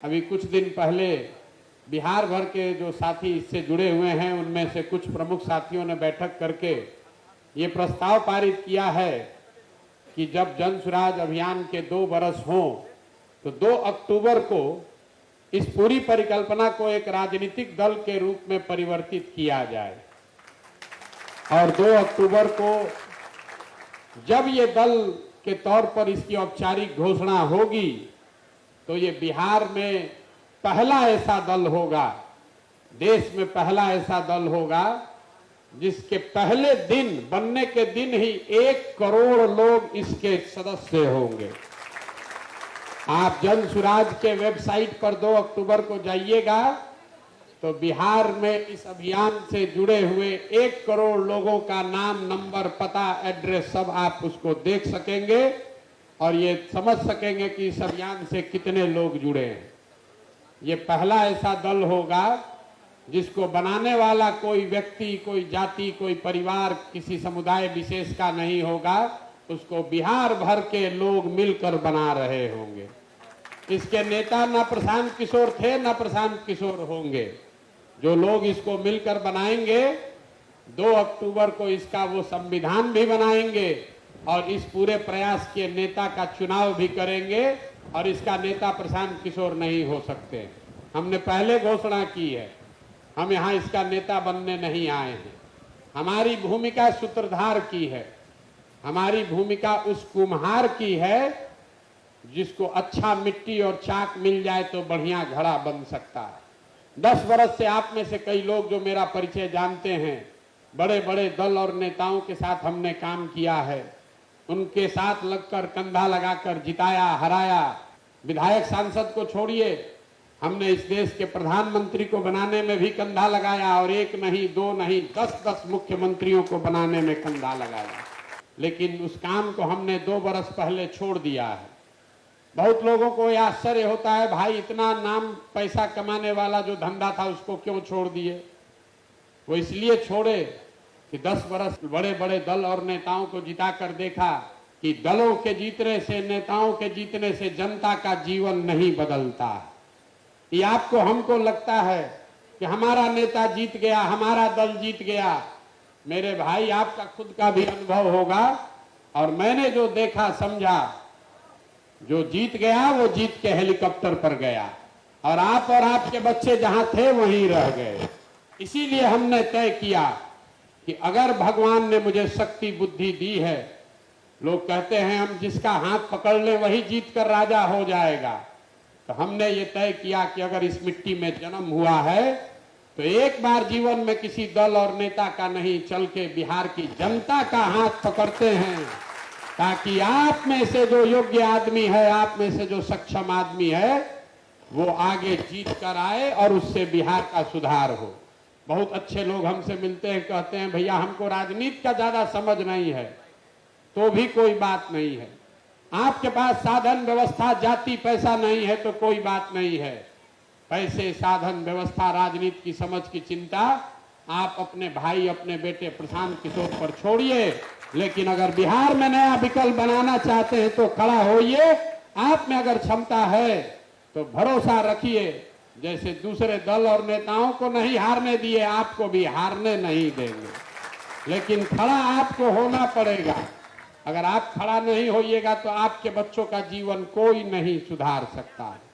अभी कुछ दिन पहले बिहार भर के जो साथी इससे जुड़े हुए हैं उनमें से कुछ प्रमुख साथियों ने बैठक करके ये प्रस्ताव पारित किया है कि जब जन सुराज अभियान के 2 बरस हों तो 2 अक्टूबर को इस पूरी परिकल्पना को एक राजनीतिक दल के रूप में परिवर्तित किया जाए और 2 अक्टूबर को जब ये दल के तौर पर इसकी औपचारिक घोषणा होगी तो ये बिहार में पहला ऐसा दल होगा, देश में पहला ऐसा दल होगा जिसके पहले दिन बनने के दिन ही 1 करोड़ लोग इसके सदस्य होंगे। आप जन सुराज के वेबसाइट पर 2 अक्टूबर को जाइएगा तो बिहार में इस अभियान से जुड़े हुए 1 करोड़ लोगों का नाम, नंबर, पता, एड्रेस सब आप उसको देख सकेंगे और ये समझ सकेंगे कि इस अभियान से कितने लोग जुड़े हैं। ये पहला ऐसा दल होगा जिसको बनाने वाला कोई व्यक्ति, कोई जाति, कोई परिवार, किसी समुदाय विशेष का नहीं होगा, उसको बिहार भर के लोग मिलकर बना रहे होंगे। इसके नेता न प्रशांत किशोर थे न प्रशांत किशोर होंगे। जो लोग इसको मिलकर बनाएंगे 2 अक्टूबर को इसका वो संविधान भी बनाएंगे और इस पूरे प्रयास के नेता का चुनाव भी करेंगे और इसका नेता प्रशांत किशोर नहीं हो सकते। हमने पहले घोषणा की है, हम यहाँ इसका नेता बनने नहीं आए हैं। हमारी भूमिका सूत्रधार की है, हमारी भूमिका उस कुम्हार की है जिसको अच्छा मिट्टी और चाक मिल जाए तो बढ़िया घड़ा बन सकता है। 10 वर्ष से आप में से कई लोग जो मेरा परिचय जानते हैं, बड़े बड़े दल और नेताओं के साथ हमने काम किया है, उनके साथ लगकर कंधा लगाकर जिताया, हराया। विधायक सांसद को छोड़िए, हमने इस देश के प्रधानमंत्री को बनाने में भी कंधा लगाया और 1 नहीं 2 नहीं 10-10 मुख्यमंत्रियों को बनाने में कंधा लगाया। लेकिन उस काम को हमने 2 बरस पहले छोड़ दिया है। बहुत लोगों को यह आश्चर्य होता है, भाई इतना नाम पैसा कमाने वाला जो धंधा था उसको क्यों छोड़ दिए? वो इसलिए छोड़े कि 10 बरस बड़े बड़े दल और नेताओं को जिता कर देखा कि दलों के जीतने से, नेताओं के जीतने से जनता का जीवन नहीं बदलता। ये आपको हमको लगता है कि हमारा नेता जीत गया, हमारा दल जीत गया। मेरे भाई, आपका खुद का भी अनुभव होगा और मैंने जो देखा समझा, जो जीत गया वो जीत के हेलीकॉप्टर पर गया और आप और आपके बच्चे जहां थे वहीं रह गए। इसीलिए हमने तय किया कि अगर भगवान ने मुझे शक्ति बुद्धि दी है, लोग कहते हैं हम जिसका हाथ पकड़ लें वही जीत कर राजा हो जाएगा, तो हमने ये तय किया कि अगर इस मिट्टी में जन्म हुआ है तो एक बार जीवन में किसी दल और नेता का नहीं, चल के बिहार की जनता का हाथ पकड़ते हैं ताकि आप में से जो योग्य आदमी है, आप में से जो सक्षम आदमी है, वो आगे जीत कर आए और उससे बिहार का सुधार हो। बहुत अच्छे लोग हमसे मिलते हैं, कहते हैं भैया हमको राजनीति का ज्यादा समझ नहीं है, तो भी कोई बात नहीं है। आपके पास साधन व्यवस्था, जाति, पैसा नहीं है तो कोई बात नहीं है। पैसे, साधन, व्यवस्था, राजनीति की समझ की चिंता आप अपने भाई, अपने बेटे प्रशांत किशोर पर छोड़िए। लेकिन अगर बिहार में नया विकल्प बनाना चाहते हैं तो खड़ा होइए। आप में अगर क्षमता है तो भरोसा रखिए, जैसे दूसरे दल और नेताओं को नहीं हारने दिए, आपको भी हारने नहीं देंगे। लेकिन खड़ा आपको होना पड़ेगा। अगर आप खड़ा नहीं होइएगा तो आपके बच्चों का जीवन कोई नहीं सुधार सकता है।